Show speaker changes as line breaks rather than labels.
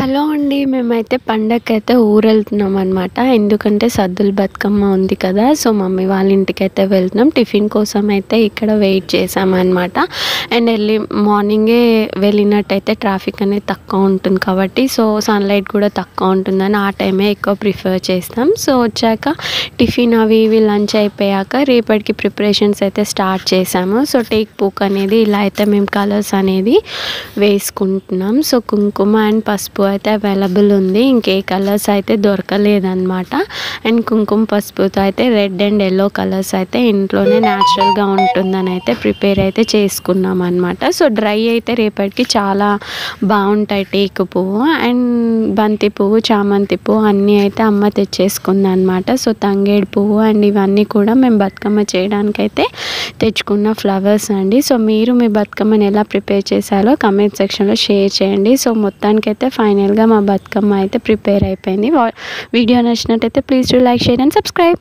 Hello అండి. మేమైతే పండగకైతే ఊరెళ్తున్నామనమాట. ఎందుకంటే సద్దుల బతుకమ్మ ఉంది కదా! సో, మమ్మీ వాళ్ళ ఇంటికైతే వెళ్తున్నాం. టిఫిన్ కోసం అయితే ఇక్కడ వెయిట్ చేశామనమాట. అండ్ మార్నింగే వెళ్ళినట్టయితే ట్రాఫిక్ అనేది తక్కువ ఉంటుంది కాబట్టి, సో, సన్‌లైట్ కూడా తక్కువ ఉంటుందని ఆ టైమే ఎక్కువ ప్రిఫర్ చేస్తాం. సో, వచ్చాక టిఫిన్ అవి ఇవి లంచ్ అయిపోయాక రేపటికి ప్రిపరేషన్స్ అయితే స్టార్ట్ చేశాము. సో, టేక్ పూక్ అనేది ఇలా అయితే మేము కలర్స్ అనేది వేసుకుంటున్నాం. సో, కుంకుమ అండ్ పసుపు అయితే అవైలబుల్ ఉంది. ఇంకే కలర్స్ అయితే దొరకలేదన్నమాట. అండ్ కుంకుమ పసుపుతో అయితే రెడ్ అండ్ ఎల్లో కలర్స్ అయితే ఇంట్లోనే న్యాచురల్గా ఉంటుందని అయితే ప్రిపేర్ అయితే చేసుకున్నాం అనమాట. సో, డ్రై అయితే రేపటికి చాలా బాగుంటాయి. టేకు పువ్వు అండ్ బంతి పువ్వు, చామంతి పువ్వు అన్నీ అయితే అమ్మ తెచ్చేసుకుంది అనమాట. సో, తంగేడు పువ్వు అండ్ ఇవన్నీ కూడా మేము బతుకమ్మ చేయడానికైతే తెచ్చుకున్న ఫ్లవర్స్ అండి. సో, మీరు మీ బతుకమ్మని ఎలా ప్రిపేర్ చేశారో కమెంట్ సెక్షన్లో షేర్ చేయండి. సో, మొత్తానికైతే ఫైనల్గా మా బతుకమ్మ అయితే ప్రిపేర్ అయిపోయింది. వీడియో నచ్చినట్టయితే please do like, share and subscribe.